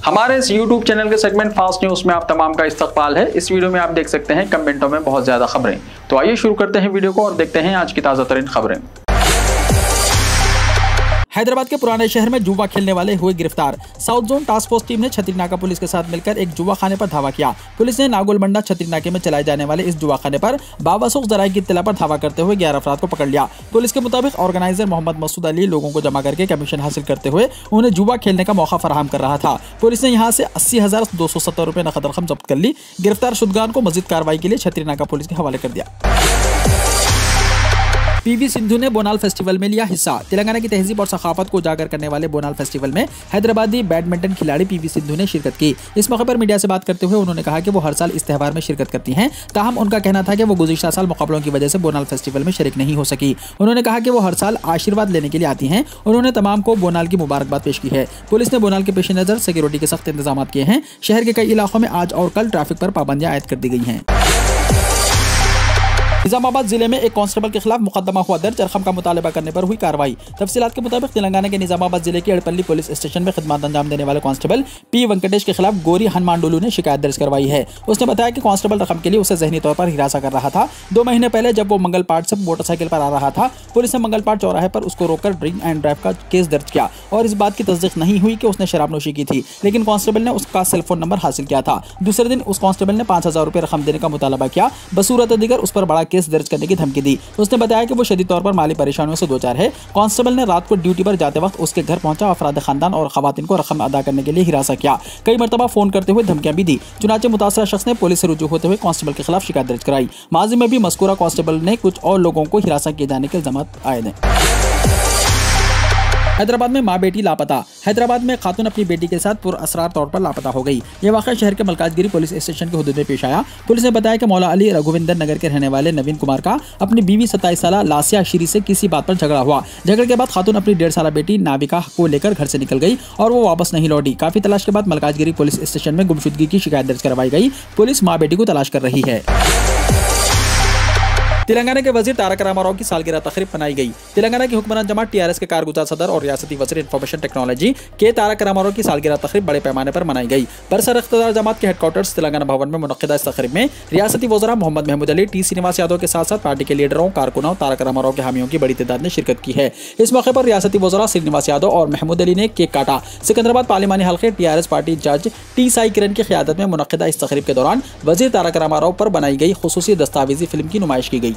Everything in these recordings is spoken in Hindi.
हमारे इस YouTube चैनल के सेगमेंट फास्ट न्यूज में आप तमाम का इस्तकबाल है। इस वीडियो में आप देख सकते हैं कमेंटों में बहुत ज्यादा खबरें। तो आइए शुरू करते हैं वीडियो को और देखते हैं आज की ताजा तरीन खबरें। हैदराबाद के पुराने शहर में जुआ खेलने वाले हुए गिरफ्तार। South zone task force team ने छतरीनाका पुलिस के साथ मिलकर एक जुआ खाने पर धावा किया। पुलिस ने नागोलबंडा छतरीनाके में चलाए जाने वाले इस जुआ खाने पर बावसूख जराये की इत्तला पर धावा करते हुए 11 अफराद को पकड़ लिया। पुलिस के मुताबिक ऑर्गेनाइजर मोहम्मद मसूद अली लोगों को जमा करके कमीशन हासिल करते हुए उन्हें जुआ खेलने का मौका फराहम कर रहा था। पुलिस ने यहाँ से 80,270 रुपए नकद रकम जब्त कर ली। गिरफ्तार शुदगान को मजीद कार्रवाई के लिए छतरीनाका पुलिस के हवाले कर दिया। पीवी सिंधु ने बोनाल फेस्टिवल में लिया हिस्सा। तेलंगाना की तहजीब और सखाफत को उजागर करने वाले बोनाल फेस्टिवल में हैदराबादी बैडमिंटन खिलाड़ी पीवी सिंधु ने शिरकत की। इस मौके पर मीडिया से बात करते हुए उन्होंने कहा कि वो हर साल इस त्यौहार में शिरकत करती हैं। ताहम उनका कहना था कि वो गुज़िश्ता साल मुकाबलों की वजह से बोनाल फेस्टिवल में शरीक नहीं हो सकी। उन्होंने कहा कि वो हर साल आशीर्वाद लेने के लिए आती हैं। उन्होंने तमाम को बोनाल की मुबारकबाद पेश की है। पुलिस ने बोनाल के पेश नज़र सिक्योरिटी के सख्त इंतजाम किए हैं। शहर के कई इलाकों में आज और कल ट्रैफिक पर पाबंदियां आयद कर दी गई हैं। निजामाबाद जिले में एक कांस्टेबल के खिलाफ मुकदमा हुआ दर्ज। रकम का मुतालबा करने पर हुई कार्रवाई। तफसीलात के मुताबिक तेलंगाना के निजामाबाद जिले के एड़पल्ली पुलिस स्टेशन में खिदमत अंजाम देने वाले कांस्टेबल पी वेंकटेश के खिलाफ गोरी हनुमानडोलू ने शिकायत दर्ज करवाई है। उसने बताया कि कांस्टेबल रकम के लिए उसे जहनी तौर पर हिरासा कर रहा था। 2 महीने पहले जब वो मंगलपाट से मोटरसाइकिल पर आ रहा था, पुलिस ने मंगलपाट चौराहे पर उसको रोककर ड्रिंक एंड ड्राइव का केस दर्ज किया और इस बात की तस्दीक नहीं हुई कि उसने शराब नोशी की थी। लेकिन कांस्टेबल ने उसका सेलफोन नंबर हासिल किया था। दूसरे दिन उस कांस्टेबल ने 5,000 रुपए रकम देने का मुतालबा किया। बसूरत दीगर उस पर बड़ा केस दर्ज करने की धमकी दी। उसने बताया कि वो शदीद तौर पर माली परेशानियों से दो चार है। कांस्टेबल ने रात को ड्यूटी पर जाते वक्त उसके घर पहुंचा अफराद खानदान और खवातीन को रकम अदा करने के लिए हिरासा किया। कई मरतबा फोन करते हुए धमकियां भी दी। चुनाचे मुतासरा शख्स ने पुलिस से रुजू होते हुए कांस्टेबल के खिलाफ शिकायत दर्ज कराई। माजी में भी मज़कूरा कांस्टेबल ने कुछ और लोगों को हिरासा किए जाने के इल्जाम आए हैं। हैदराबाद में मां बेटी लापता। हैदराबाद में खातून अपनी बेटी के साथ पुरअसरार तौर पर लापता हो गई। यह वाक़या शहर के मलकाजगिरी पुलिस स्टेशन के हुदूद में पेश आया। पुलिस ने बताया कि मौला अली रघुविंदर नगर के रहने वाले नवीन कुमार का अपनी बीवी 27 साल लासिया शीरी से किसी बात पर झगड़ा हुआ। झगड़े के बाद खातून अपनी 1.5 साल बेटी नाविका को लेकर घर से निकल गई और वो वापस नहीं लौटी। काफी तलाश के बाद मलकाजगिरी पुलिस स्टेशन में गुमशुदगी की शिकायत दर्ज करवाई गई। पुलिस मां बेटी को तलाश कर रही है। तेलंगाना के वजीर तारक रामाराव की सालगिरह तकरीब मनाई गई। तेलंगाना की हुक्मरान जमात टीआरएस के कारगुजार सदर और रियासती वज़ीर इंफॉर्मेशन टेक्नोलॉजी के तारक रामाराव की सालगिरह तकरीब बड़े पैमाने पर मनाई गई। बरसर इख्तियार जमात के हेडक्वार्टर्स तेलंगाना भवन में मुनक्किदा इस तकरीब में रियासती वज़रा मोहम्मद महमूद अली, टी श्रीनिवास यादव के साथ साथ पार्टी के लीडरों, कारकुनों, तारक रामाराव के हामियों की बड़ी तादाद ने शिरकत की है। इस मौके पर रियासती वज़रा श्रीनिवास यादव और महमूद अली ने केक काटा। सिकंदराबाद पार्लिमानी हल्के टीआरएस पार्टी जज टी साई किरण की क़यादत में मुनक्किदा इस तकरीब के दौरान वज़ीर तारक रामाराव पर बनाई गई खुसूसी दस्तावेजी फिल्म की नुमाइश की गई।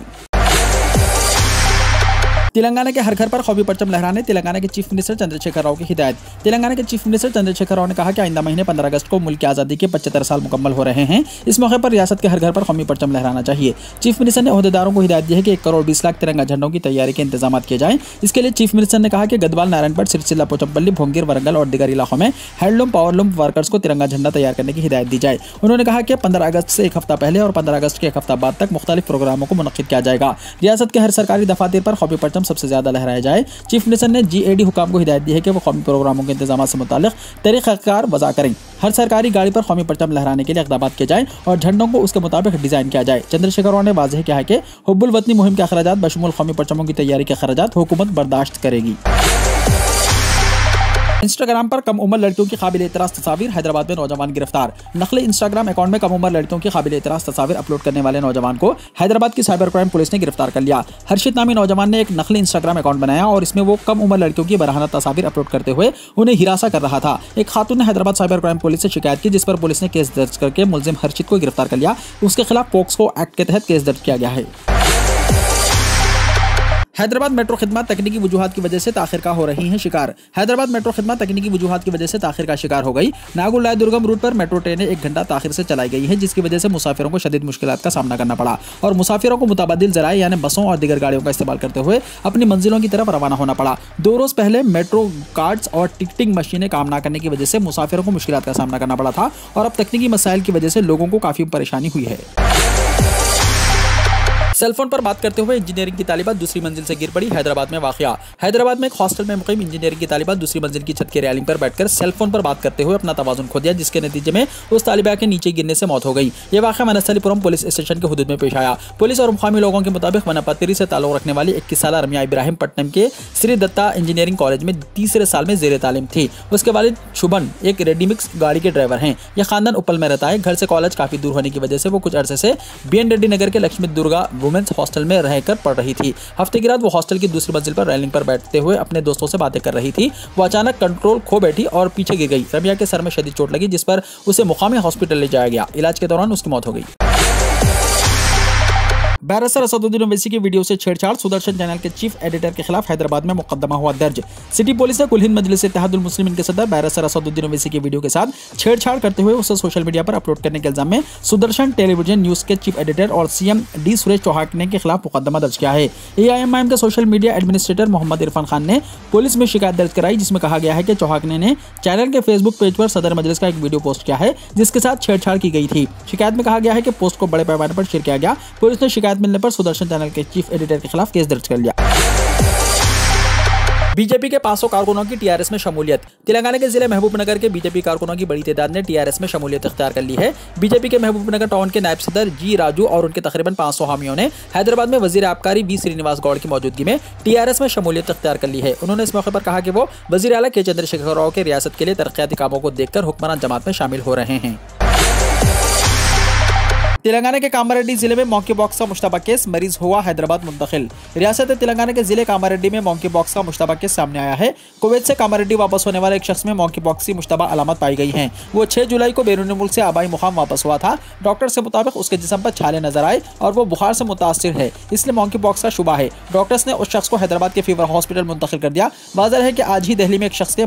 तेलंगाना के हर घर पर कौमी परचम लहराने तेलंगाना के चीफ मिनिस्टर चंद्रशेखर राव की हिदायत। तेलंगाना के चीफ मिनिस्टर चंद्रशेखर राव ने कहा कि आइंदा महीने 15 अगस्त को मुल्क की आज़ादी के 75 साल मुकम्मल हो रहे हैं। इस मौके पर रियासत के हर घर पर कौमी परचम लहराना चाहिए। चीफ मिनिस्टर ने ओहदेदारों को हिदायत दी है कि 1 करोड़ 20 लाख तिरंगा झंडों की तैयारी के इंतजाम किए जाएं। इसके लिए चीफ मिनिस्टर ने कहा कि गदवाल, नारायणपेट, सिरसिल्ला, पोचमपल्ली, भोंगीर, वरंगल और दीगर इलाकों में हैंडलूम, पावरलूम वर्कर्स को तिरंगा झंडा तैयार करने की हिदायत दी जाए। उन्होंने कहा कि 15 अगस्त से 1 हफ्ता पहले और 15 अगस्त के 1 हफ्ता बाद तक मुख्तलिफ प्रोग्रामों को मुनक्किद किया जाएगा। रियासत के हर सरकारी दफातर पर कौमी परचम सबसे ज्यादा लहराया जाए। चीफ मिनिस्टर ने जीएडी हुकाम को हिदायत दी है कि वो कौमी प्रोग्रामों के इंतजाम से मुताल्लिक तरीक़ाकार वज़ा करें। हर सरकारी गाड़ी पर कौमी परचम लहराने के लिए इक़दाम किए जाएं और झंडों को उसके मुताबिक डिज़ाइन किया जाए। चंद्रशेखर राव ने वाज़ेह किया है कि हुब्बुल वतनी मुहिम के अखराजात बशमूल कौमी परचमों की तैयारी के अखराजात हुकूमत बर्दाश्त करेगी। इंस्टाग्राम पर कम उम्र लड़कियों की काबिल एतराज़ तस्वीर। हैदराबाद में नौजवान गिरफ्तार। नकली इंस्टाग्राम अकाउंट में कम उम्र लड़कियों की काबिल एतराज़ तस्वीर अपलोड करने वाले नौजवान को हैदराबाद की साइबर क्राइम पुलिस ने गिरफ्तार कर लिया। हर्षित नामी नौजवान ने एक नकली इंस्टाग्राम अकाउंट बनाया और इसमें वो कम उम्र लड़कियों की बराहाना तस्वीर अपलोड करते हुए उन्हें हिरासा कर रहा था। एक खातून ने हैदराबाद साइबर क्राइम पुलिस से शिकायत की, जिस पर पुलिस ने केस दर्ज करके मुलजिम हर्षित को गिरफ्तार कर लिया। उसके खिलाफ पोक्सो एक्ट के तहत केस दर्ज किया गया है। हैदराबाद मेट्रो खिदमत तकनीकी वजूहात की वजह से ताखिर का हो रही हैं शिकार। हैदराबाद मेट्रो खिदमत तकनीकी वजूहात की वजह से ताखिर का शिकार हो गई। नागुल दुर्गम रूट पर मेट्रो ट्रेनें 1 घंटा ताखिर से चलाई गई है, जिसकी वजह से मुसाफिरों को शदीद मुश्किलात का सामना करना पड़ा और मुसाफिरों को मुताबिल ज़राए यानी बसों और दीगर गाड़ियों का इस्तेमाल करते हुए अपनी मंजिलों की तरफ रवाना होना पड़ा। 2 रोज़ पहले मेट्रो कार्ड्स और टिकटिंग मशीनें काम न करने की वजह से मुसाफिरों को मुश्किलात का सामना करना पड़ा था और अब तकनीकी मसाइल की वजह से लोगों को काफ़ी परेशानी हुई है। सेलफोन पर बात करते हुए इंजीनियरिंग की तालिबा दूसरी मंजिल से गिर पड़ी। हैदराबाद में वाकया। हैदराबाद में एक हॉस्टल में मुकीम इंजीनियरिंग की तालिबा दूसरी मंजिल की छत की रेलिंग पर बैठकर सेलफोन पर बात करते हुए अपना तवाज़ुन खो दिया, जिसके नतीजे में उस तालिबा के नीचे गिरने से मौत हो गई। यह वाकया मनस्थलीपुरम पुलिस स्टेशन के हुदूद में पेश आया। पुलिस और मुकामी लोगों के मुताबिक वनपत्तरी से ताल्लुक रखने वाली 21 साल रमिया इब्राहिम पट्टनम के श्री दत्ता इंजीनियरिंग कॉलेज में तीसरे साल में जेर तालीम थी। उसके वालिद शुभन एक रेडीमिक्स गाड़ी के ड्राइवर हैं। यह खानदान उपल में रहता है। घर से कॉलेज काफी दूर होने की वजह से वो कुछ अरसे से BN रेड्डी नगर के लक्ष्मी दुर्गा वुमेन्स हॉस्टल में रहकर पढ़ रही थी। हफ्ते की रात वो हॉस्टल की दूसरी मंजिल पर रेलिंग पर बैठते हुए अपने दोस्तों से बातें कर रही थी। वो अचानक कंट्रोल खो बैठी और पीछे गिर गई। रमिया के सर में शदीद चोट लगी, जिस पर उसे मुकामी हॉस्पिटल ले जाया गया। इलाज के दौरान उसकी मौत हो गई। बैरिस्टर असदुद्दीन ओवैसी की वीडियो से छेड़छाड़, सुदर्शन चैनल के चीफ एडिटर के खिलाफ हैदराबाद में मुकदमा हुआ दर्ज। सिटी पुलिस ने कुल हिंद मजलिस इत्तेहादुल मुस्लिमीन के सदर बैरिस्टर असदुद्दीन ओवैसी की वीडियो के साथ छेड़छाड़ करते हुए उसे सोशल मीडिया पर अपलोड करने के इल्जाम में सुदर्शन टेलीविजन न्यूज के चीफ एडिटर और CM D सुरेश चौहान के खिलाफ मुकदमा दर्ज किया है। AIMIM के social media administrator Mohammad Irfan Khan ने पुलिस में शिकायत दर्ज कराई, जिसमें कहा गया है कि चौहान ने चैनल के फेसबुक पेज पर सदर मजलिस का एक वीडियो पोस्ट किया है, जिसके साथ छेड़छाड़ की गई थी। शिकायत में कहा गया है कि पोस्ट को बड़े पैमाने पर शेयर किया गया। पुलिस ने शिकायत मिलने पर सुदर्शन चैनल के चीफ एडिटर के खिलाफ केस दर्ज कर लिया। बीजेपी के 500 कारकुनों की TRS में शमूलियत। तेलंगाना के जिले महबूबनगर के बीजेपी कारकुनों की बड़ी तादाद ने TRS में शमूलियत इख्तियार कर ली है। बीजेपी के महबूबनगर टाउन के नायब सदर G राजू और उनके तकरीबन 500 हामियों ने हैदराबाद में वजीर आबकारी V श्रीनिवास गौड़ की मौजूदगी में TRS में शमूलियत इख्तियार कर ली है। उन्होंने इस मौके पर कहा कि वो वजीर आला के चंद्रशेखर राव के रियासत के लिए तरक्याती कामों को देखकर हुक्मरान जमात में शामिल हो रहे हैं। तेलंगाना के कामारेड्डी जिले में मॉन्की बॉक्स का मुश्तबा केस, मरीज हुआ हैदराबाद मुंतकिल। रियासत तेलंगाना के जिले कामारेड्डी में मॉन्की बॉक्स का मुश्तबा केस सामने आया है। कुवैत से कामारेड्डी वापस होने वाले एक शख्स में मॉन्की बॉक्स की मुश्तबा अलामत पाई गई हैं। वो 6 जुलाई को बैरून मुल्क से आबाई मुकाम वापस हुआ था। डॉक्टर के मुताबिक उसके जिस्म पर छाले नजर आए और वो बुखार से मुतासिर है, इसलिए मॉन्की बॉक्स का शुबा है। डॉक्टर्स ने उस शख्स को हैदराबाद के फीवर हॉस्पिटल मुंतकिल कर दिया। वाज़ेह है कि आज ही दिल्ली में एक शख्स के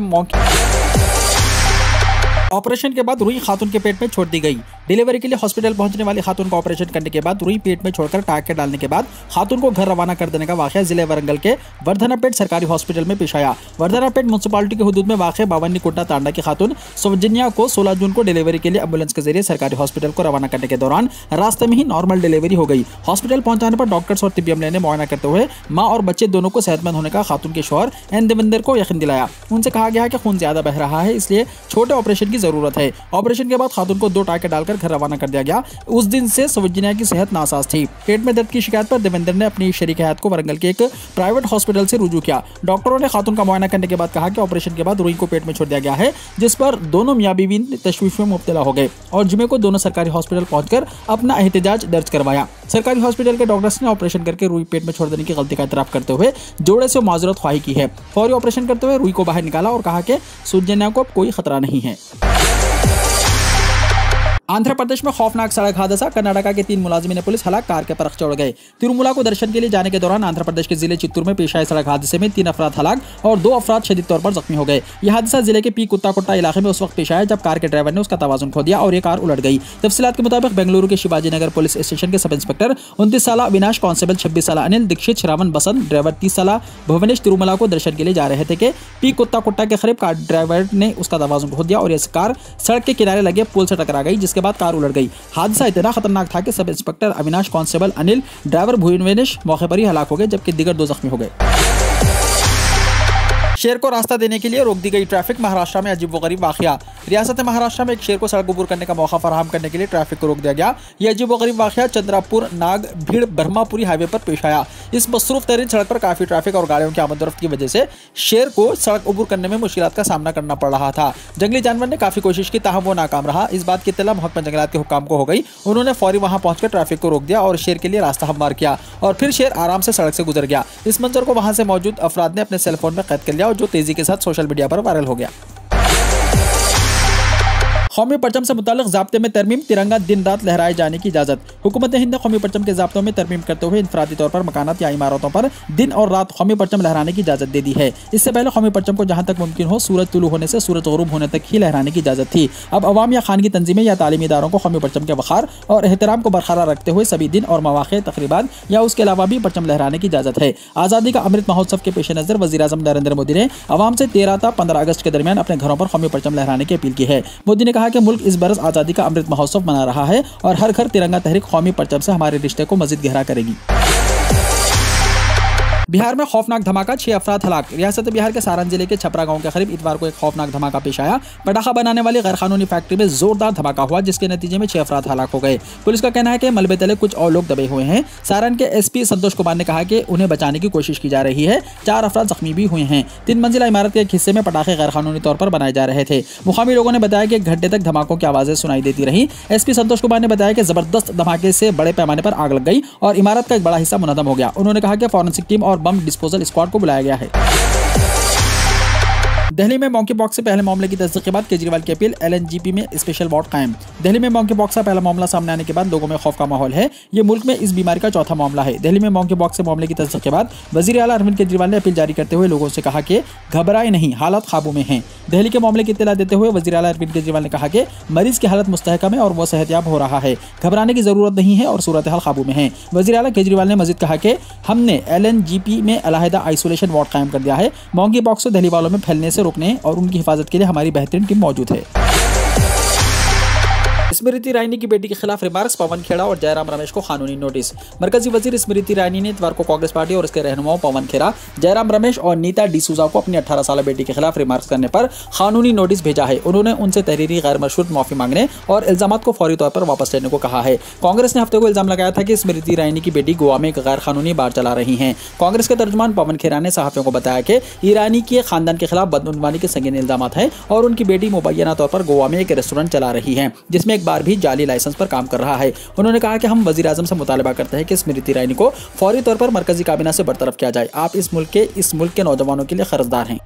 ऑपरेशन के बाद रुई खातून के पेट में छोड़ दी गई। डिलीवरी के लिए हॉस्पिटल पहुंचने वाली खातून को ऑपरेशन करने के बाद रुई पेट में छोड़कर टाँके डालने के बाद खातून को घर रवाना कर देने का वाकया जिले वरंगल के वर्धनापेट सरकारी हॉस्पिटल में पेश आया। वर्धनापेट म्यूनसिपालिटी के हुदूद में वाक़ बावनी कोटा तांडा की खातून सौजन्या को 16 जून को डिलीवरी के लिए एम्बुलेंस के जरिए सरकारी हॉस्पिटल को रवाना करने के दौरान रास्ते में ही नॉर्मल डिलीवरी हो गई। हॉस्पिटल पहुंचाने पर डॉक्टर्स और तिब्बी अमले ने मुआयना करते हुए माँ और बच्चे दोनों को सेहतमंद होने का खातून के शौहर एन देवेंद्र को यकीन दिलाया। उनसे कहा गया है कि खून ज्यादा बह रहा है, इसलिए छोटे ऑपरेशन की जरूरत है। ऑपरेशन के बाद खातून को 2 टाँके डालकर घर रवाना कर दिया गया। उस दिन से सौजन्या की सेहत नासाज थी। पेट में दर्द की शिकायत पर देवेंद्र ने अपनी शरीक हयात को वरंगल के एक प्राइवेट हॉस्पिटल से रुजू किया। डॉक्टरों ने खातून का मुआयना करने के बाद कहा कि ऑपरेशन के बाद रुई को पेट में छोड़ दिया गया है, जिस पर दोनों मियां बीवी तशवीश में मुब्तला हो गए और जुमे को दोनों सरकारी हॉस्पिटल पहुंचकर अपना एहतजाज दर्ज करवाया। सरकारी हॉस्पिटल के डॉक्टर्स ने ऑपरेशन करके रुई पेट में छोड़ देने की गलती का इतराफ करते हुए जोड़े से माजरत ख्वाही की है। फौरी ऑपरेशन करते हुए रुई को बाहर निकाला और कहा कि सौजन्या को कोई खतरा नहीं है। आंध्र प्रदेश में खौफनाक सड़क हादसा, कर्नाटका के 3 मुलाजिमीन पुलिस हलाक, कार के परख चढ़ गए। तिरुमला को दर्शन के लिए जाने के दौरान आंध्र प्रदेश के जिले चित्तूर में पेश आए सड़क हादसे में 3 अफराद हलाक और 2 अफराद शदीद तौर पर जख्मी हो गए। यह हादसा जिले के पी कुत्ता इलाके में उस वक्त पेश आया जब कार के ड्राइवर ने उसका तवाजुन खो दिया और ये कार उलट गई। तफसीलात के मुताबिक बेंगलुरु के शिवाजी नगर पुलिस स्टेशन के सब इंस्पेक्टर 29 साल अविनाश, कांस्टेबल 26 साल अनिल दीक्षित, श्रावण बसंत, ड्राइवर 30 साल भुवनेश तिरुमला को दर्शन के लिए जा रहे थे कि पी कुत्ता के करीब कार ड्राइवर ने उसका तवाजुन खो दिया और यह कार सड़क के किनारे लगे पुल से टकरा गई, जिसके बाद कार उलट गई। हादसा इतना खतरनाक था कि sub inspector Avinash, constable Anil, driver Bhuvnesh मौके पर ही हलाक हो गए, जबकि दीगर 2 जख्मी हो गए। शेर को रास्ता देने के लिए रोक दी गई ट्रैफिक, महाराष्ट्र में अजीबोगरीब वाकया। रियासत महाराष्ट्र में एक शेर को सड़क अबूर करने का मौका फराहम करने के लिए ट्रैफिक को रोक दिया गया। यह अजीबोगरीब वाकया चंद्रापुर नाग भीड़ ब्रह्मापुरी हाईवे पर पेश आया। इस मसरूफ तरीन सड़क पर काफी ट्रैफिक और गाड़ियों की आमदोरफ्त की वजह से शेर को सड़क अबूर करने में मुश्किलात का सामना करना पड़ रहा था। जंगली जानवर ने काफी कोशिश की, ताहम वो नाकाम रहा। इस बात की इत्तला महकमा जंगलात के हुक्काम को हो गई। उन्होंने फौरी वहां पहुंचकर ट्रैफिक को रोक दिया और शेर के लिए रास्ता हमवार किया और फिर शेर आराम से सड़क से गुजर गया। इस मंजर को वहां से मौजूद अफराद ने अपने सेलफोन में कैद कर लिया और जो तेजी के साथ सोशल मीडिया पर वायरल हो गया। कौमी परचम से मुताल्लिक ज़ाब्ते में तरमीम, तिरंगा दिन रात लहराए जाने की इजाज़त। हुकूमत हिंद ने कौमी परचम के ज़ाब्तों में तरमीम करते हुए इनफरादी तौर पर मकानात या इमारतों पर दिन और रात कौमी परचम लहराने की इजाज़त दे दी है। इससे पहले कौमी परचम को जहाँ तक मुमकिन हो सूरज तुलू होने से सूरज ग़ुरूब होने तक ही लहराने की इजाज़त थी। अब अवाम या खानगी तंजीमें या तालीमी इदारों को कौमी परचम के वक़ार और एहतराम को बरकरार रखते हुए सभी दिन और मौक़े, तक़रीबात या उसके अलावा भी परचम लहराने की इजाज़त है। आज़ादी का अमृत महोत्सव के पेश नज़र वज़ीर-ए-आज़म नरेंद्र मोदी ने अवाम से 13 था 15 अगस्त के दरमियान अपने घरों पर कौमी परचम लहराने की अपील की है। मोदी ने कहा कि मुल्क इस बरस आज़ादी का अमृत महोत्सव मना रहा है और हर घर तिरंगा तहरीक कौमी परचम से हमारे रिश्ते को मज़ीद गहरा करेगी। बिहार में खौफनाक धमाका, 6 अफराद हलाक। रियासत बिहार के सारण जिले के छपरा गांव के करीब इतवार को एक खौफनाक धमाका पेश आया। पटाखा बनाने वाली गैरकानूनी फैक्ट्री में जोरदार धमाका हुआ, जिसके नतीजे में 6 अफराद हलाक हो गए। पुलिस का कहना है कि मलबे तले कुछ और लोग दबे हुए हैं। सारण के एसपी संतोष कुमार ने कहा कि उन्हें बचाने की कोशिश की जा रही है। 4 अफराद जख्मी भी हुए हैं। 3 मंजिला इमारत के एक हिस्से में पटाखे गैरकानूनी तौर पर बनाए जा रहे थे। मुकामी लोगों ने बताया कि 1 घंटे तक धमाकों की आवाजें सुनाई देती रही। एसपी संतोष कुमार ने बताया कि जबरदस्त धमाके से बड़े पैमाने पर आग लग गई और इमारत का एक बड़ा हिस्सा मुनहदम हो गया। उन्होंने कहा कि फॉरेंसिक टीम और बम डिस्पोजल स्क्वाड को बुलाया गया है। दिल्ली में मॉन्की पॉक्स से पहले मामले की तस्दीक के बाद केजरीवाल की अपील, एलएनजीपी में स्पेशल वार्ड कायम। दिल्ली में मॉन्की पॉक्स का पहला मामला सामने आने के बाद लोगों में खौफ का माहौल है। ये मुल्क में इस बीमारी का चौथा मामला है। दिल्ली में मॉन्की पॉक्स से मामले की तस्दीक के बाद वजीर आला अरविंद केजरीवाल ने अपील जारी करते हुए लोगों से कहा कि घबराए नहीं, हालात काबू में हैं। दिल्ली के मामले की इत्तला देते हुए वजीर आला अरविंद केजरीवाल ने कहा कि मरीज की हालत मुस्तहकम है और वो सेहतयाब हो रहा है, घबराने की जरूरत नहीं है और सूरत हाल काबू में है। वजीर आला केजरीवाल ने मजीद कहा कि हमने एलएनजीपी में अलहदा आइसोलेशन वार्ड कायम कर दिया है। मॉन्की पॉक्स को दिल्ली वालों में फैलने से रोकने और उनकी हिफाजत के लिए हमारी बेहतरीन टीम मौजूद है। स्मृति ईरानी की बेटी के खिलाफ रिमार्क्स, पवन खेड़ा और जयराम रमेश को कानूनी नोटिस। मरकजी वजीर स्मृति ईरानी ने इतवार को कांग्रेस पार्टी और उसके रहनुमाओं पवन खेड़ा, जयराम रमेश और नीता डिसूजा को अपनी 18 साल बेटी के खिलाफ रिमार्क्स करने पर कानूनी नोटिस भेजा है। उन्होंने उनसे तहरीरी गैर मशरूत माफी मांगने और इल्जाम को फौरी तौर पर वापस लेने को कहा है। कांग्रेस ने हफ्ते को इल्जाम लगाया था कि स्मृति ईरानी की बेटी गोवा में एक गैर कानूनी बार चला रही है। कांग्रेस के तर्जुमान पवन खेड़ा ने सहाफियों को बताया कि ईरानी के खानदान के खिलाफ बदनवानी के संगीन इल्जाम है और उनकी बेटी मुबैना तौर पर गोवा में एक रेस्टोरेंट चला रही है, जिसमें एक बार भी जाली लाइसेंस पर काम कर रहा है। उन्होंने कहा कि हम वजीर आजम से मुतालबा करते हैं कि स्मृति ईरानी को फौरी तौर पर मरकजी काबीना से बरतरफ किया जाए। आप इस मुल्क के नौजवानों के लिए कर्जदार हैं।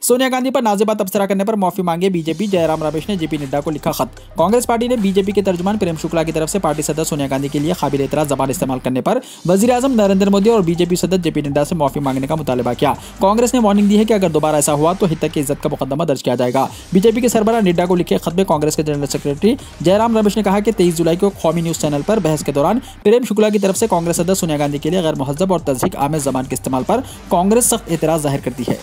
सोनिया गांधी पर नाज़ेबा तबसरा करने पर माफी मांगे बीजेपी, जयराम रमेश ने जेपी नड्डा को लिखा खत। कांग्रेस पार्टी ने बीजेपी के तर्जुमान प्रेम शुक्ला की तरफ से पार्टी सदस्य सोनिया गांधी के लिए काबिल एतराज ज़बान इस्तेमाल करने पर वजीर आजम नरेंद्र मोदी और बीजेपी सदस्य जेपी नड्डा से माफी मांगने का मुतालबा किया। कांग्रेस ने वार्निंग दी है कि अगर दोबारा ऐसा हुआ तो हितक की इज्जत का मुकदमा दर्ज किया जाएगा। बीजेपी के सरबराह नड्डा को लिखे खत में कांग्रेस के जनरल सेक्रेटरी जयराम रमेश ने कहा कि 23 जुलाई को कौमी न्यूज चैनल पर बहस के दौरान प्रेम शुक्ला की तरफ से कांग्रेस सदस्य सोनिया गांधी के लिए गैर मुहज़्ज़ब और तज़हीक आमेज़ ज़बान के इस्तेमाल पर कांग्रेस सख्त एतराज जाहिर करती है।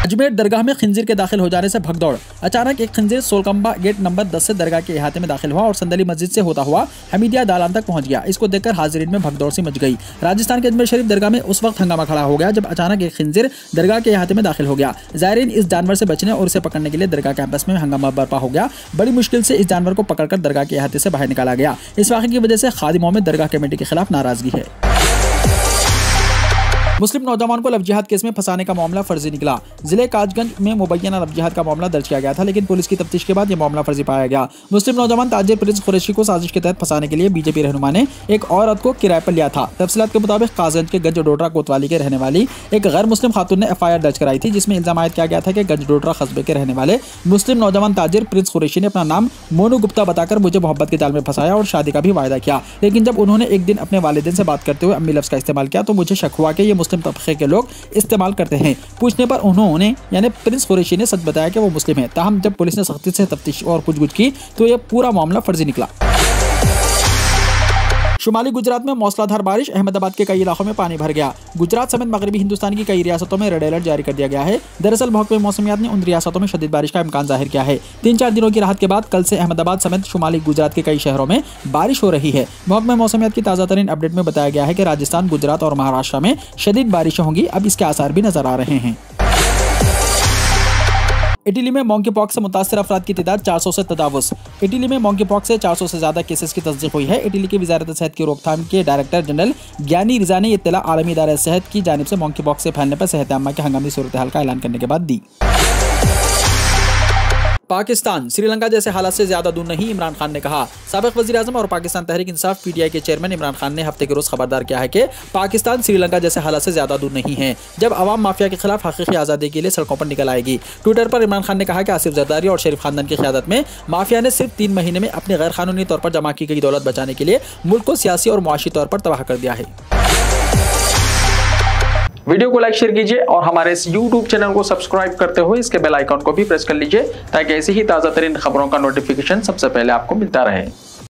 अजमेर दरगाह में खंजीर के दाखिल हो जाने से भगदौड़। अचानक एक खंजीर सोलकंबा गेट नंबर 10 से दरगाह के अहाते में दाखिल हुआ और संदली मस्जिद से होता हुआ हमीदिया दालान तक पहुंच गया। इसको देखकर हाजिरीन में भगदौड़ सी मच गई। राजस्थान के अजमेर शरीफ दरगाह में उस वक्त हंगामा खड़ा हो गया जब अचानक एक खंजीर दरगाह के अहाते में दाखिल हो गया। ज़ायरीन इस जानवर से बचने और इसे पकड़ने के लिए दरगाह कैंपस में हंगामा बर्पा हो गया। बड़ी मुश्किल से इस जानवर को पकड़कर दरगाह के अहाते से बाहर निकाला गया। इस वाक़े की वजह से खादिमों में दरगाह कमेटी के खिलाफ नाराजगी है। मुस्लिम नौजवान को लव जिहाद केस में फंसाने का मामला फर्जी निकला। जिले काजगंज में मुबैना लव जिहाद का मामला दर्ज किया गया था, लेकिन पुलिस की तफ्तीश के बाद यह मामला फर्जी पाया गया। मुस्लिम नौजवान ताजिर प्रिंस कुरैशी को साजिश के तहत फंसाने के लिए बीजेपी रहनुमा ने एक औरत को किराए पर लिया था। तफसीलात के मुताबिक काजगंज के गंज डोडरा कोतवाली के रहने वाली एक गैर मुस्लिम खातून ने FIR दर्ज कराई थी, जिसमें इल्जाम आयद किया गया था कि गंज डोडरा कस्बे के रहने वाले मुस्लिम नौजवान ताजिर प्रिंस कुरैशी ने अपना नाम मोनू गुप्ता बताकर मुझे मोहब्बत के जाल में फंसाया और शादी का भी वायदा किया। लेकिन जब उन्होंने एक दिन अपने वालिदैन से बात करते हुए अम्मी लफ्ज़ का इस्तेमाल किया तो मुझे शक हुआ कि ये मुस्लिम तबके के लोग इस्तेमाल करते हैं। पूछने पर उन्होंने यानी प्रिंस कुरैशी ने सच बताया कि वो मुस्लिम है। ताहम जब पुलिस ने सख्ती से तफ्तीश और पूछगछ की तो यह पूरा मामला फर्जी निकला। शुमाली गुजरात में मौसलाधार बारिश, अहमदाबाद के कई इलाकों में पानी भर गया। गुजरात समेत मगरबी हिंदुस्तान की कई रियासतों में रेड अलर्ट जारी कर दिया गया है। दरअसल महकमे मौसमियात ने उन रियासतों में शदीद बारिश का इम्कान जाहिर किया है। 3-4 दिनों की राहत के बाद कल से अहमदाबाद समेत शुमाली गुजरात के कई शहरों में बारिश हो रही है। महकमे मौसमियात की ताज़ा तरीन अपडेट में बताया गया है कि राजस्थान, गुजरात और महाराष्ट्र में शदीद बारिशें होंगी। अब इसके आसार भी नजर आ रहे हैं। इटली में मॉन्की पॉक्स से मुतासर अफराद की तादाद 400 से तजावुज़। इटली में मॉन्की पॉक्स से 400 से ज़्यादा केसेस की तस्दीक हुई है। इटली की वजारत सेहत की रोकथाम के डायरेक्टर जनरल ज्ञानी रिजा ने इत्तला आलमी इदारे सेहत की जानिब से मॉन्की पॉक्स से फैलने पर सेहत आम्मा के हंगामी सूरत हाल का ऐलान करने के बाद दी। पाकिस्तान श्रीलंका जैसे हालात से ज्यादा दूर नहीं, इमरान खान ने कहा। साबिक वज़ीर आज़म और पाकिस्तान तहरीक इंसाफ PTI के चेयरमैन इमरान खान ने हफ्ते के रोज खबरदार किया है कि पाकिस्तान श्रीलंका जैसे हालात से ज्यादा दूर नहीं है जब अवाम माफिया के खिलाफ हकीकी आज़ादी के लिए सड़कों पर निकल आएगी। ट्विटर पर इमरान खान ने कहा कि आसिफ जरदारी और शरीफ खानदान की क़यादत में माफिया ने सिर्फ 3 महीने में अपने गैर कानूनी तौर पर जमा की गई दौलत बचाने के लिए मुल्क को सियासी और मुआशी तौर पर तबाह कर दिया है। वीडियो को लाइक शेयर कीजिए और हमारे इस YouTube चैनल को सब्सक्राइब करते हुए इसके बेल आइकॉन को भी प्रेस कर लीजिए ताकि ऐसी ही ताज़ा तरीन खबरों का नोटिफिकेशन सबसे पहले आपको मिलता रहे।